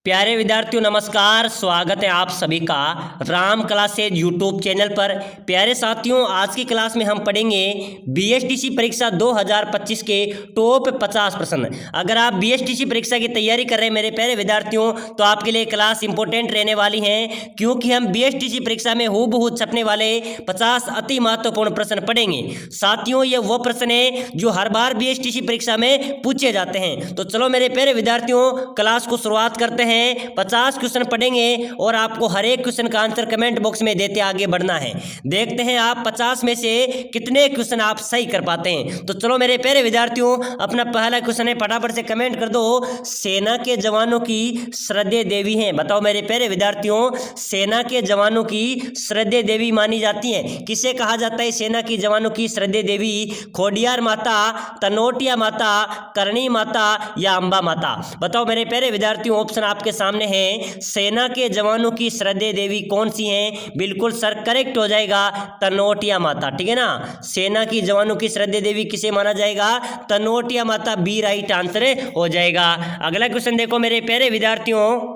प्यारे विद्यार्थियों नमस्कार। स्वागत है आप सभी का राम क्लासेज यूट्यूब चैनल पर। प्यारे साथियों, आज की क्लास में हम पढ़ेंगे बीएसटीसी परीक्षा 2025 के टॉप 50 प्रश्न। अगर आप बीएसटीसी परीक्षा की तैयारी कर रहे हैं मेरे प्यारे विद्यार्थियों, तो आपके लिए क्लास इंपॉर्टेंट रहने वाली है, क्योंकि हम बीएसटीसी परीक्षा में हूबहू छपने वाले 50 अति महत्वपूर्ण प्रश्न पढ़ेंगे। साथियों, ये वो प्रश्न है जो हर बार बीएसटीसी परीक्षा में पूछे जाते हैं। तो चलो मेरे प्यारे विद्यार्थियों, क्लास को शुरुआत करते हैं। 50 क्वेश्चन पढ़ेंगे और आपको हर एक क्वेश्चन का आंसर कमेंट बॉक्स में देते आगे बढ़ना है। देखते हैं आप 50 में से कितने क्वेश्चन आप सही कर पाते हैं। तो चलो मेरे प्यारे विद्यार्थियों, अपना पहला क्वेश्चन है, फटाफट से कमेंट कर दो। सेना के जवानों की श्रद्धेय देवी हैं। बताओ मेरे प्यारे विद्यार्थियों, सेना के जवानों की श्रद्धेय देवी मानी जाती है। किसे कहा जाता है सेना की जवानों की श्रद्धेय देवी? खोडियार माता, तनोटिया माता, करणी माता या अंबा माता? बताओ मेरे प्यारे विद्यार्थियों, ऑप्शन आपके सामने है। सेना के जवानों की श्रद्धेय देवी कौन सी हैं? बिल्कुल सर करेक्ट हो जाएगा, तनोटिया माता। ठीक है ना, सेना की जवानों की श्रद्धेय देवी किसे माना जाएगा? तनोटिया माता। बी राइट आंसर हो जाएगा। अगला क्वेश्चन देखो मेरे प्यारे विद्यार्थियों,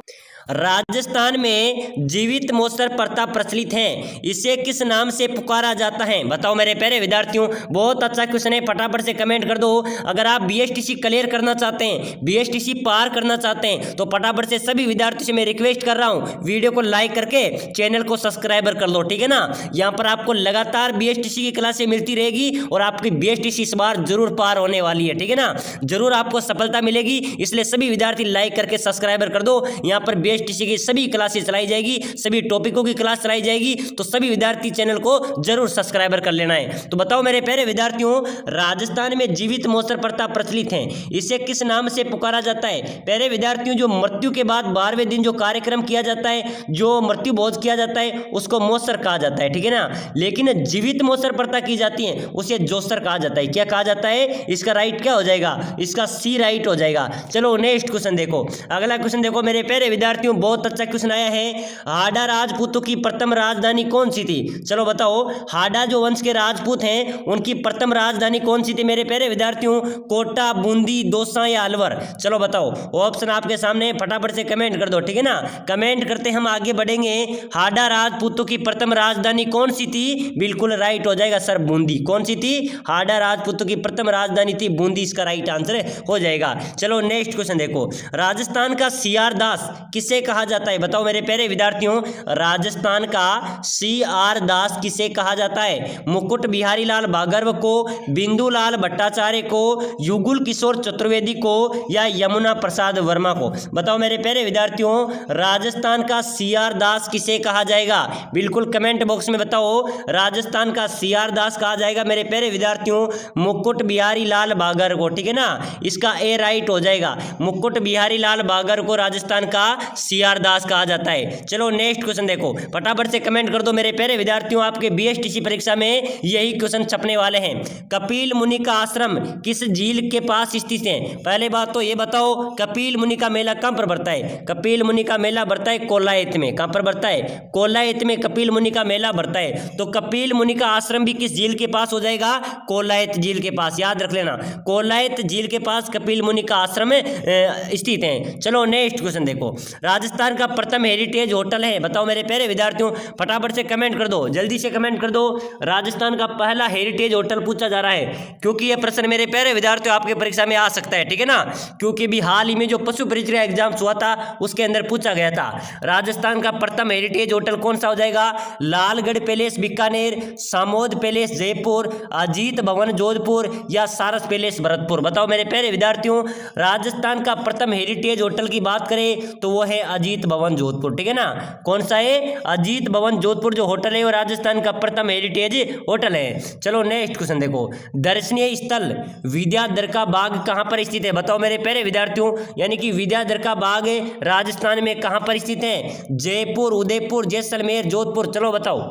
राजस्थान में जीवित मोसर प्रथा प्रचलित है, इसे किस नाम से पुकारा जाता है? बताओ मेरे प्यारे विद्यार्थियों, बहुत अच्छा क्वेश्चन है, फटाफट से कमेंट कर दो। अगर आप बीएसटीसी क्लियर करना चाहते हैं, बीएसटीसी पार करना चाहते हैं, तो फटाफट से सभी विद्यार्थियों से मैं रिक्वेस्ट कर रहा हूं, वीडियो को लाइक करके चैनल को सब्सक्राइबर कर लो। ठीक है ना, यहाँ पर आपको लगातार बीएसटीसी की क्लासें मिलती रहेगी और आपकी बीएसटीसी इस बार जरूर पार होने वाली है। ठीक है ना, जरूर आपको सफलता मिलेगी, इसलिए सभी विद्यार्थी लाइक करके सब्सक्राइबर कर दो। यहाँ पर बीएसटीसी की सभी क्लासेस चलाई जाएगी, सभी टॉपिकों की क्लास चलाई जाएगी, तो सभी विद्यार्थी चैनल को जरूर सब्सक्राइबर कर लेना है। तो बताओ मेरे प्यारे विद्यार्थियों, राजस्थान में जीवित मोसर प्रथा प्रचलित है, इसे किस नाम से पुकारा जाता है? प्यारे विद्यार्थियों, जो मृत्यु के बाद 12वें दिन जो कार्यक्रम किया जाता है, जो मृत्यु भोज किया जाता है, उसको मोसर कहा जाता है। ठीक है ना, लेकिन जीवित मोसर प्रथा की जाती है उसे जोसर कहा जाता है। क्या कहा जाता है? इसका राइट क्या हो जाएगा? इसका सी राइट हो जाएगा। चलो नेक्स्ट क्वेश्चन देखो। अगला क्वेश्चन देखो मेरे प्यारे विद्यार्थियों, बहुत अच्छा क्वेश्चन आया है। हाडा राजपूतों की प्रथम राजधानी कौन सी थी? चलो बताओ, हाडा जो वंश के राजपूत हैं, उनकी प्रथम राजधानी कौन सी थी मेरे प्यारे विद्यार्थियों? कोटा, बूंदी, दौसा या अलवर? चलो बताओ, ऑप्शन आपके सामने, फटाफट से कमेंट कर दो। ठीक है ना, कमेंट करते हम आगे बढ़ेंगे। हाडा राजपूतों की प्रथम राजधानी कौन सी थी? बिल्कुल राइट हो जाएगा सर, बूंदी। कौन सी थी? हाडा राजपूतों की प्रथम राजधानी थी बूंदी, इसका राइट आंसर हो जाएगा। चलो नेक्स्ट क्वेश्चन देखो, राजस्थान का सीआर दास किसे कहा जाता है? बताओ मेरे प्यारे विद्यार्थियों, राजस्थान का सीआर दास किसे कहा जाता है? मुकुट बिहारी लाल भार्गव को, बिंदुलाल भट्टाचार्य को, युगल किशोर चतुर्वेदी को या यमुना प्रसाद वर्मा को? बताओ मेरे प्यारे विद्यार्थियों, राजस्थान का सीआर दास किसे कहा जाएगा? बिल्कुल कमेंट बॉक्स में बताओ, राजस्थान का सीआर दास कहा जाएगा मेरे प्यारे विद्यार्थियों मुकुट बिहारी लाल भार्गव को। ठीक है ना, इसका ए राइट हो जाएगा। मुकुट बिहारी लाल भार्गव को राजस्थान का सीआर दास कहा जाता है। चलो नेक्स्ट क्वेश्चन देखो, फटाफट से कमेंट कर दो मेरे प्यारे विद्यार्थियों, आपके बीएसटीसी परीक्षा में यही क्वेश्चन छपने वाले हैं। कपिल मुनि का आश्रम किस झील के पास स्थित है? पहले बात तो ये बताओ, कपिल मुनि का मेला कहां पर बढ़ता है? कपिल मुनि का मेला बढ़ता है कोलायत में। कहां पर बढ़ता है? कोलायत में कपिल मुनि का मेला बढ़ता है। तो कपिल मुनि का आश्रम भी किस झील के पास हो जाएगा? कोलायत झील के पास, याद रख लेना, कोलायत झील के पास कपिल मुनि का आश्रम स्थित है। चलो नेक्स्ट क्वेश्चन देखो, राजस्थान का प्रथम हेरिटेज होटल है? बताओ मेरे प्यारे विद्यार्थियों, फटाफट से कमेंट कर दो, जल्दी से कमेंट कर दो। राजस्थान का पहला हेरिटेज होटल पूछा जा रहा है, क्योंकि यह प्रश्न मेरे प्यारे विद्यार्थियों आपके परीक्षा में आ सकता है। ठीक है ना, क्योंकि भी हाल ही में जो पशु परीक्षा एग्जाम हुआ था उसके अंदर पूछा गया था। राजस्थान का प्रथम हेरिटेज होटल कौन सा हो जाएगा? लालगढ़ पैलेस बीकानेर, सामोद पैलेस जयपुर, अजीत भवन जोधपुर या सारस पैलेस भरतपुर? बताओ मेरे प्यारे विद्यार्थियों, राजस्थान का प्रथम हेरिटेज होटल की बात करें तो वो है अजीत भवन जोधपुर। ठीक है ना, कौन सा है? अजीत भवन जोधपुर जो होटल है वो राजस्थान का प्रथम हेरिटेज होटल है। चलो नेक्स्ट क्वेश्चन देखो, दर्शनीय स्थल विद्याधर का बाग कहां पर स्थित है? बताओ मेरे प्यारे विद्यार्थियों, यानी कि विद्याधर का बाग राजस्थान में कहां पर स्थित है? जयपुर, उदयपुर, जैसलमेर, जोधपुर? चलो बताओ,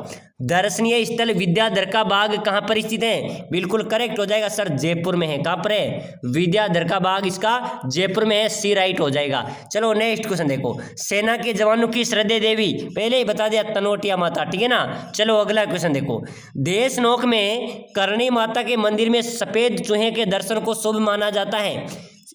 दर्शनीय स्थल विद्याधर का बाग कहां पर स्थित है? बिल्कुल करेक्ट हो जाएगा सर, जयपुर में है। कहां पर है? विद्याधर का बाग इसका जयपुर में है, सी राइट हो जाएगा। चलो नेक्स्ट क्वेश्चन देखो, सेना के जवानों की श्रद्धेय देवी पहले ही बता दिया, तनोटिया माता। ठीक है ना, चलो अगला क्वेश्चन देखो, देशनोक में करणी माता के मंदिर में सफेद चूहे के दर्शन को शुभ माना जाता है,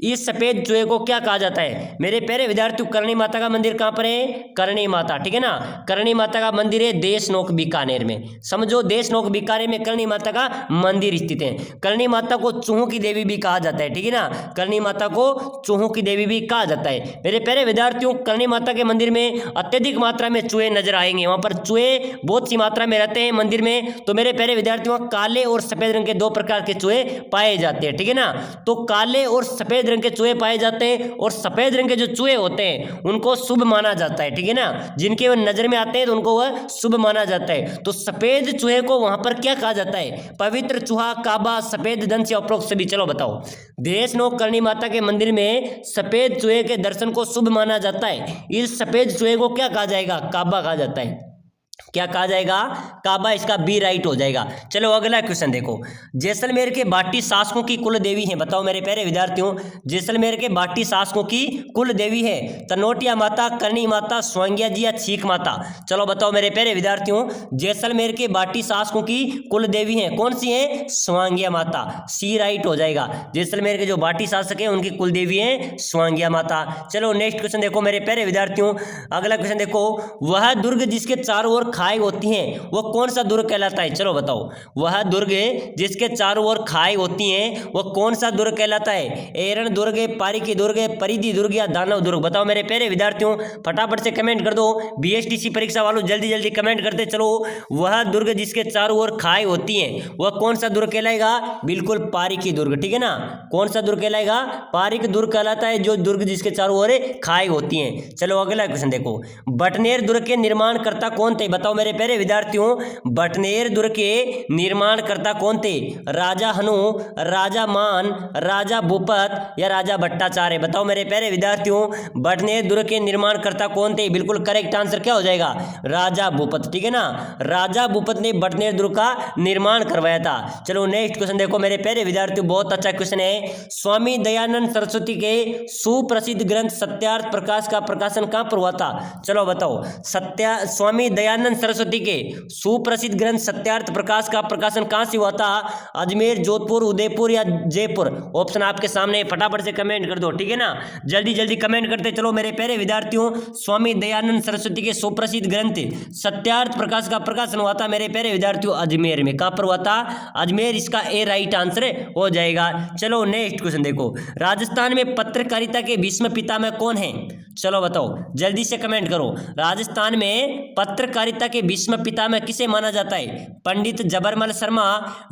इस सफेद चूहे को क्या कहा जाता है मेरे प्यारे विद्यार्थियों? करणी माता का मंदिर कहाँ पर है? करणी माता, ठीक है ना, करणी माता का मंदिर है देशनोक बीकानेर में। समझो, देशनोक बीकानेर में करणी माता का मंदिर स्थित है। करणी माता को चूहों की देवी भी कहा जाता है, ठीक है ना, करणी माता को चूहों की देवी भी कहा जाता है। मेरे प्यारे विद्यार्थियों, करणी माता के मंदिर में अत्यधिक मात्रा में चूहे नजर आएंगे। वहां पर चूहे बहुत सी मात्रा में रहते हैं मंदिर में। तो मेरे प्यारे विद्यार्थियों, काले और सफेद रंग के दो प्रकार के चूहे पाए जाते हैं, ठीक है ना। तो काले और सफेद रंग के चूहे पाए जाते हैं, और सफेद रंग के जो चूहे होते हैं उनको शुभ माना जाता है, ठीक है ना, जिनके वो नजर में आते हैं तो उनको वह शुभ माना जाता है। तो सफेद चूहे को वहां पर क्या कहा जाता है? पवित्र चूहा, काबा, सफेद धन से उपरोक्त सभी। चलो बताओ, देशनोक करणी माता के मंदिर में सफेद चूहे के दर्शन को शुभ माना जाता है। इस सफेद चूहे को क्या कहा जाएगा? काबा कहा जाता है। क्या कहा जाएगा? काबा। इसका बी राइट हो जाएगा। चलो अगला क्वेश्चन देखो, जैसलमेर के बाटी शासकों की कुल देवी है। बताओ मेरे प्यारे विद्यार्थियों, जैसलमेर के बाटी शासकों की कुल देवी है तनोटिया माता, करणी माता, स्वांग्या जी या छीक माता। चलो बताओ मेरे प्यारे विद्यार्थियों, जैसलमेर के बाटी शासकों की कुल देवी है कौन सी है? स्वांग्या माता। सी राइट हो जाएगा। जैसलमेर के जो बाटी शासक है उनकी कुल देवी है स्वांग्या माता। चलो नेक्स्ट क्वेश्चन देखो मेरे प्यारे विद्यार्थियों, अगला क्वेश्चन देखो, वह दुर्ग जिसके चारों ओर खाई होती हैं वह कौन सा दुर्ग कहलाता है? चलो बताओ, वह दुर्ग जिसके चारों ओर खाई होती हैं वह कौन सा दुर्ग कहलाता है? एरण दुर्ग, पारिकी दुर्ग, परिधि दुर्ग या दानव दुर्ग? बताओ मेरे प्यारे विद्यार्थियों, फटाफट से कमेंट कर दो। बीएसटीसी परीक्षा वालों जल्दी जल्दी कमेंट करते चलो। वह दुर्ग जिसके चारों ओर खाई होती हैं वह कौन सा दुर्ग कहलाएगा? बिल्कुल पारिकी दुर्ग, ठीक है ना। कौन सा दुर्ग कहलाएगा? पारिक दुर्ग कहलाता है, जो दुर्ग जिसके चारों ओर खाई होती हैं। चलो अगला क्वेश्चन देखो, बटनेर दुर्ग के निर्माणकर्ता कौन थे? बताओ मेरे प्यारे विद्यार्थियों, बटनेर दुर्ग के निर्माणकर्ता कौन थे? राजा हनु, राजा मान, राजा भूपत या राजा भट्टाचार्य? बताओ मेरे प्यारे विद्यार्थियों, बटनेर दुर्ग के निर्माणकर्ता कौन थे? बिल्कुल करेक्ट आंसर क्या हो जाएगा? राजा भूपत, ठीक है ना। राजा भूपत ने बटनेर दुर्ग का निर्माण करवाया था। चलो नेक्स्ट क्वेश्चन देखो मेरे प्यारे विद्यार्थियों, बहुत अच्छा क्वेश्चन है। स्वामी दयानंद सरस्वती के सुप्रसिद्ध ग्रंथ सत्यार्थ प्रकाश का प्रकाशन कहां पर हुआ था? चलो बताओ, स्वामी दयानंद सरस्वती के सुप्रसिद्ध ग्रंथ सत्यार्थ प्रकाश का प्रकाशन कहां से हुआ था? अजमेर, जोधपुर, उदयपुर या जयपुर? ऑप्शन आपके सामने, फटाफट से कमेंट कर दो, ठीक है ना। जल्दी जल्दी कमेंट करते चलो मेरे प्यारे विद्यार्थियों। स्वामी दयानंद सरस्वती के सुप्रसिद्ध ग्रंथ सत्यार्थ प्रकाश का प्रकाशन हुआ था मेरे प्यारे विद्यार्थियों अजमेर में। कहां पर हुआ था? अजमेर। इसका ए राइट आंसर हो जाएगा। चलो नेक्स्ट क्वेश्चन देखो, राजस्थान में पत्रकारिता के भीष्म पितामह कौन है? चलो बताओ, जल्दी से कमेंट करो। राजस्थान में पत्रकारिता के भीष्म पितामह किसे माना जाता है? पंडित जबरमल शर्मा,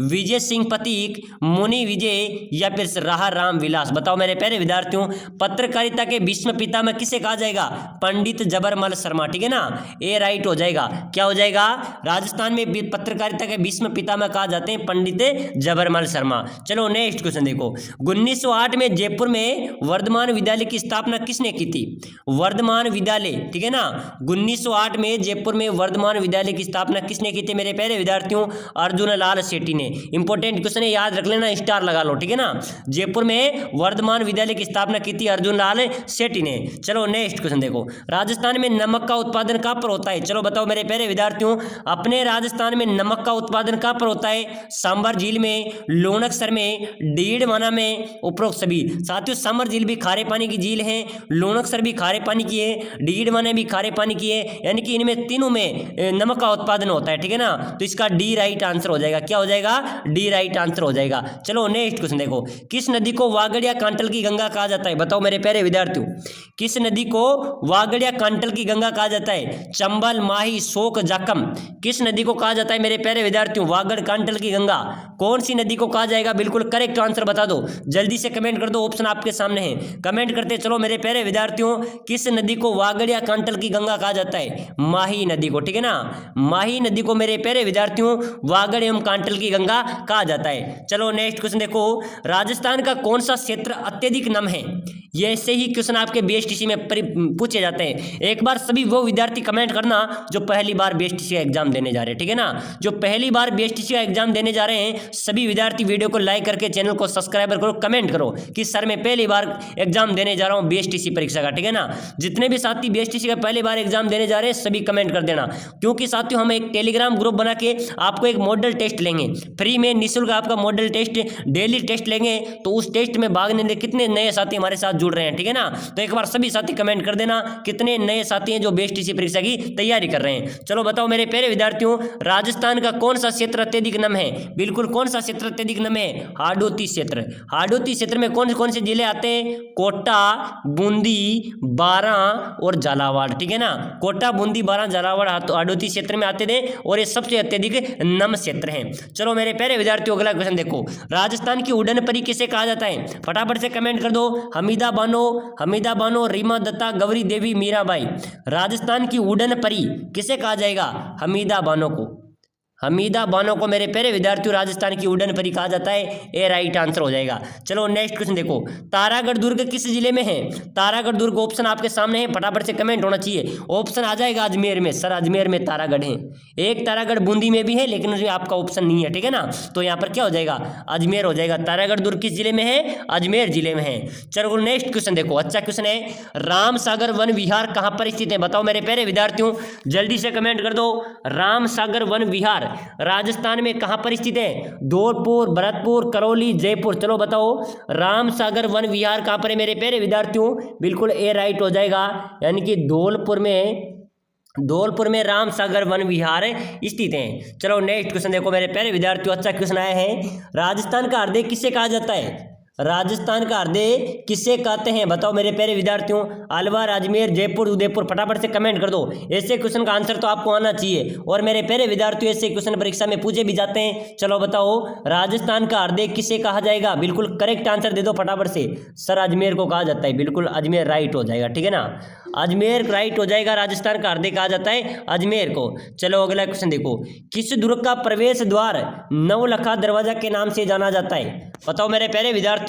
विजय सिंह पतीक, मुनि विजय या फिर राहा राम विलास? बताओ मेरे प्यारे विद्यार्थियों, पत्रकारिता के भीष्म पितामह किसे कहा जाएगा? पंडित जबरमल शर्मा, ठीक है ना। ए राइट हो जाएगा। क्या हो जाएगा? राजस्थान में पत्रकारिता के भीष्म पितामह कहा जाते हैं पंडित जबरमल शर्मा। चलो नेक्स्ट क्वेश्चन देखो, 1908 में जयपुर में वर्धमान विद्यालय की स्थापना किसने की थी? वर्धमान विद्यालय, ठीक है ना। 1908 में जयपुर में वर्धमान विद्यालय की स्थापना किसने की थी मेरे प्यारे विद्यार्थियों? अर्जुन लाल सेठी ने। इंपॉर्टेंट क्वेश्चन है, याद रख लेना, स्टार लगा लो, ठीक है ना। जयपुर में वर्धमान विद्यालय की स्थापना की थी अर्जुन लाल सेठी ने। चलो नेक्स्ट क्वेश्चन देखो, राजस्थान में नमक का उत्पादन कहां पर होता है? चलो बताओ मेरे प्यारे विद्यार्थियों, अपने राजस्थान में नमक का उत्पादन कहां पर होता है? सांबर झील में, लोणकसर में, डीडवाना में, उपरोक्त सभी। साथियों, सांबर झील भी खारे पानी की झील है, लोणकसर भी खारे पानी की है, डीडवाना भी खारे पानी की है, यानी कि इनमें तीनों में नमक का उत्पादन होता है, ठीक है ना। तो इसका डी राइट आंसर हो जाएगा। क्या हो जाएगा? डी राइट आंसर हो जाएगा। चलो नेक्स्ट क्वेश्चन देखो, किस नदी को वागड़ या कांटल की गंगा कहा जाता है? बताओ मेरे प्यारे विद्यार्थियों, किस नदी को वागड़ या कांटल की गंगा कहा जाता है? चंबल, माही, शोक, जाकम? किस नदी को कहा जाता है मेरे प्यारे विद्यार्थियों वागड़ कांटल की गंगा? कौन सी नदी को कहा जाएगा? बिल्कुल करेक्ट आंसर बता दो, जल्दी से कमेंट कर दो, ऑप्शन आपके सामने है, कमेंट करते चलो मेरे प्यारे विद्यार्थियों। किस नदी को वागड़ या कांटल की गंगा कहा जाता है? माही नदी को, ठीक है ना। माही नदी को मेरे प्यारे विद्यार्थियों वागड़ एवं कांटल की गंगा कहा जाता है। चलो नेक्स्ट क्वेश्चन देखो, राजस्थान का कौन सा क्षेत्र अत्यधिक नम है? ये ऐसे ही क्वेश्चन आपके बीएसटीसी में पूछे जाते हैं। एक बार सभी वो विद्यार्थी कमेंट करना जो पहली बार बीएसटीसी का एग्जाम देने जा रहे हैं, ठीक है ना। जो पहली बार बीएसटीसी का एग्जाम देने जा रहे हैं सभी विद्यार्थी वीडियो को लाइक करके चैनल को सब्सक्राइब करो, कमेंट करो कि सर मैं पहली बार एग्जाम देने जा रहा हूँ बीएसटीसी परीक्षा का, ठीक है ना। जितने भी साथी बीएसटीसी का पहली बार एग्जाम देने जा रहे हैं सभी कमेंट कर देना क्योंकि साथियों हम एक टेलीग्राम ग्रुप बना के आपको एक मॉडल टेस्ट लेंगे फ्री में, निःशुल्क आपका मॉडल टेस्ट डेली टेस्ट लेंगे। तो उस टेस्ट में भाग लेने कितने नए साथी हमारे साथ जुड़ रहे हैं, ठीक है ना। तो एक बार सभी साथी कमेंट कर देना कितने नए साथी हैं जो बीएसटीसी परीक्षा की तैयारी कर रहे हैं। चलो बताओ मेरे प्यारे विद्यार्थियों, राजस्थान का कौन सा क्षेत्र अत्यधिक नम है? बिल्कुल कौन सा क्षेत्र अत्यधिक नम है? हाडोती क्षेत्र। हाडोती क्षेत्र में कौन कौन से जिले आते हैं? कोटा, बूंदी, बारां और झालावाड़, ठीक है ना। कोटा, बूंदी, बारां, झालावाड़ हाडोती क्षेत्र में आते थे और ये सबसे अत्यधिक नम क्षेत्र हैं। चलो मेरे प्यारे विद्यार्थियों अगला क्वेश्चन देखो, राजस्थान की उड़न परी किसे कहा जाता है? फटाफट से कमेंट कर दो। हमीदा बानो, रीमा दत्ता, गौरी देवी, मीराबाई। राजस्थान की उड़न परी किसे कहा जाएगा? हमीदा बानो को। हमीदा बानो को मेरे प्यारे विद्यार्थियों राजस्थान की उड़न परी कहा जाता है। ए राइट आंसर हो जाएगा। चलो नेक्स्ट क्वेश्चन देखो, तारागढ़ दुर्ग किस जिले में है? तारागढ़ दुर्ग ऑप्शन आपके सामने है, फटाफट से कमेंट होना चाहिए। ऑप्शन आ जाएगा अजमेर में। सर अजमेर में तारागढ़ है, एक तारागढ़ बूंदी में भी है लेकिन उसमें आपका ऑप्शन नहीं है, ठीक है ना। तो यहाँ पर क्या हो जाएगा? अजमेर हो जाएगा। तारागढ़ दुर्ग किस जिले में है? अजमेर जिले में है। चलो नेक्स्ट क्वेश्चन देखो, अच्छा क्वेश्चन है, राम सागर वन विहार कहाँ पर स्थित है? बताओ मेरे प्यारे विद्यार्थियों, जल्दी से कमेंट कर दो। राम सागर वन विहार राजस्थान में कहां पर स्थित है? धौलपुर, भरतपुर, करौली, जयपुर। चलो बताओ राम सागर वन विहार कहां पर है मेरे प्यारे विद्यार्थियों? बिल्कुल ए राइट हो जाएगा, यानी कि धौलपुर में राम सागर वन विहार स्थित है। चलो नेक्स्ट क्वेश्चन देखो मेरे प्यारे विद्यार्थियों, अच्छा क्वेश्चन आया है, राजस्थान का हृदय किसे कहा जाता है? राजस्थान का हृदय किसे कहते हैं? बताओ मेरे प्यारे विद्यार्थियों, अलवर, अजमेर, जयपुर, उदयपुर। फटाफट से कमेंट कर दो। ऐसे क्वेश्चन का आंसर तो आपको आना चाहिए और मेरे प्यारे विद्यार्थियों ऐसे क्वेश्चन परीक्षा में पूछे भी जाते हैं। चलो बताओ राजस्थान का हृदय किसे कहा जाएगा? बिल्कुल करेक्ट आंसर दे दो फटाफट से। सर अजमेर को कहा जाता है। बिल्कुल अजमेर राइट हो जाएगा, ठीक है ना। अजमेर राइट हो जाएगा, राजस्थान का हृदय कहा जाता है अजमेर को। चलो अगला क्वेश्चन देखो, किस दुर्ग का प्रवेश द्वार नवलखा दरवाजा के नाम से जाना जाता है? बताओ मेरे प्यारे विद्यार्थियों,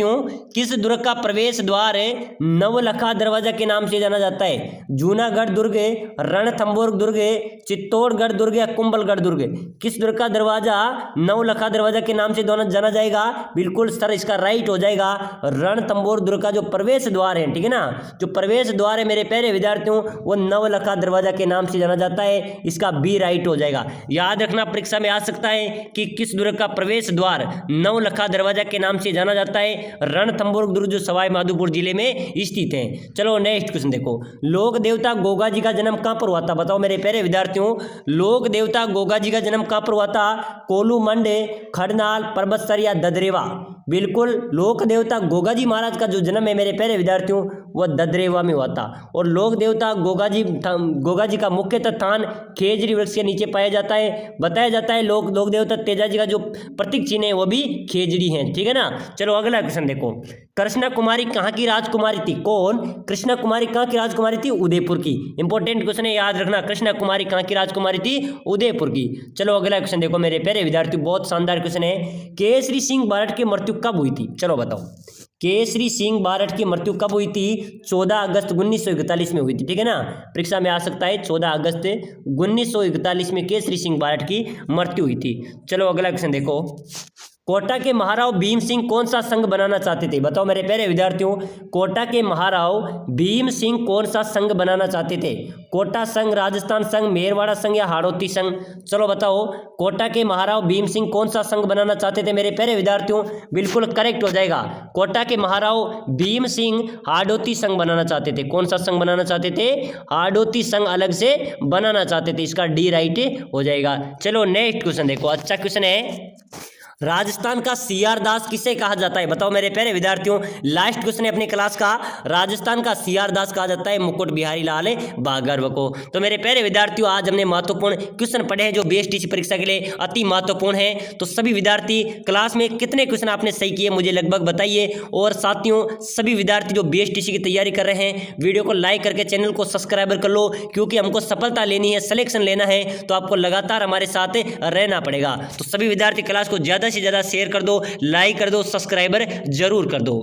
किस दुर्ग का प्रवेश द्वार नवलखा दरवाजा के नाम से जाना जाता है? जूनागढ़ दुर्ग, रणथंभौर दुर्ग, चित्तौड़गढ़ दुर्ग या कुंभलगढ़ दुर्ग? किस दुर्ग का दरवाजा नवलखा दरवाजा के नाम से जाना जाएगा? बिल्कुल सर इसका राइट हो जाएगा, रणथंभौर दुर्ग का जो प्रवेश द्वार है, ठीक है ना, जो प्रवेश द्वार है मेरे प्यारे विद्यार्थियों वो नवलखा दरवाजा के नाम से जाना जाता है। इसका बी राइट हो जाएगा। याद रखना परीक्षा में आ सकता है कि किस दुर्ग का प्रवेश द्वार नवलखा दरवाजा के नाम से जाना जाता है? रणथंभौर दुर्ग जो सवाई माधोपुर जिले में स्थित है। चलो नेक्स्ट क्वेश्चन देखो, लोक देवता गोगा जी का जन्म कहां पर हुआ था? बताओ मेरे प्यारे विद्यार्थियों, लोक देवता गोगा जी का जन्म कहां पर हुआ था? कोलू मंडे, खड़नाल, पर्वतसर या ददरेवा? बिल्कुल लोक देवता गोगा जी महाराज का जो जन्म है मेरे प्यारे विद्यार्थियों वह ददरेवा में हुआ था। और लोक देवता गोगा जी का मुख्यतः स्थान खेजड़ी वृक्ष के नीचे पाया जाता है। बताया जाता है लोक देवता तेजा जी का जो प्रतीक चिन्ह है वो भी खेजड़ी है, ठीक है ना। चलो अगला क्वेश्चन देखो, कृष्णा कुमारी कहाँ की राजकुमारी थी? कौन? कृष्णा कुमारी कहाँ की राजकुमारी थी? उदयपुर की। इंपॉर्टेंट क्वेश्चन है, याद रखना। कृष्णा कुमारी कहाँ की राजकुमारी थी? उदयपुर की। चलो अगला क्वेश्चन देखो मेरे प्यारे विद्यार्थियों, बहुत शानदार क्वेश्चन है, केसरी सिंह बारठ की मृत्यु कब हुई थी? चलो बताओ केसरी सिंह बारठ की मृत्यु कब हुई थी? 14 अगस्त 1941 में हुई थी, ठीक है ना। परीक्षा में आ सकता है 14 अगस्त 1941 में केसरी सिंह बारठ की मृत्यु हुई थी। चलो अगला क्वेश्चन देखो, कोटा के महाराव भीम सिंह कौन सा संघ बनाना चाहते थे? बताओ मेरे प्यारे विद्यार्थियों, कोटा के महाराव भीम सिंह कौन सा संघ बनाना चाहते थे? कोटा संघ, राजस्थान संघ, मेरवाड़ा संघ या हाड़ौती संघ? चलो बताओ कोटा के महाराव भीम सिंह कौन सा संघ बनाना चाहते थे मेरे प्यारे विद्यार्थियों? बिल्कुल करेक्ट हो जाएगा, कोटा के महाराव भीम सिंह हाड़ौती संघ बनाना चाहते थे। कौन सा संघ बनाना चाहते थे? हाड़ौती संघ अलग से बनाना चाहते थे। इसका डी राइट हो जाएगा। चलो नेक्स्ट क्वेश्चन देखो, अच्छा क्वेश्चन है, राजस्थान का सीआर दास किसे कहा जाता है? बताओ मेरे प्यारे विद्यार्थियों, लास्ट क्वेश्चन है अपनी क्लास का, राजस्थान का सीआर दास कहा जाता है मुकुट बिहारी लाल भार्गव को। तो मेरे प्यारे विद्यार्थियों आज हमने महत्वपूर्ण क्वेश्चन पढ़े हैं जो बीएसटीसी परीक्षा के लिए अति महत्वपूर्ण है। तो सभी विद्यार्थी क्लास में कितने क्वेश्चन आपने सही किए मुझे लगभग बताइए। और साथियों सभी विद्यार्थी जो बीएसटीसी की तैयारी कर रहे हैं वीडियो को लाइक करके चैनल को सब्सक्राइबर कर लो, क्योंकि हमको सफलता लेनी है, सिलेक्शन लेना है, तो आपको लगातार हमारे साथ रहना पड़ेगा। तो सभी विद्यार्थी क्लास को ज़्यादा से ज़्यादा शेयर कर दो, लाइक कर दो, सब्सक्राइबर जरूर कर दो।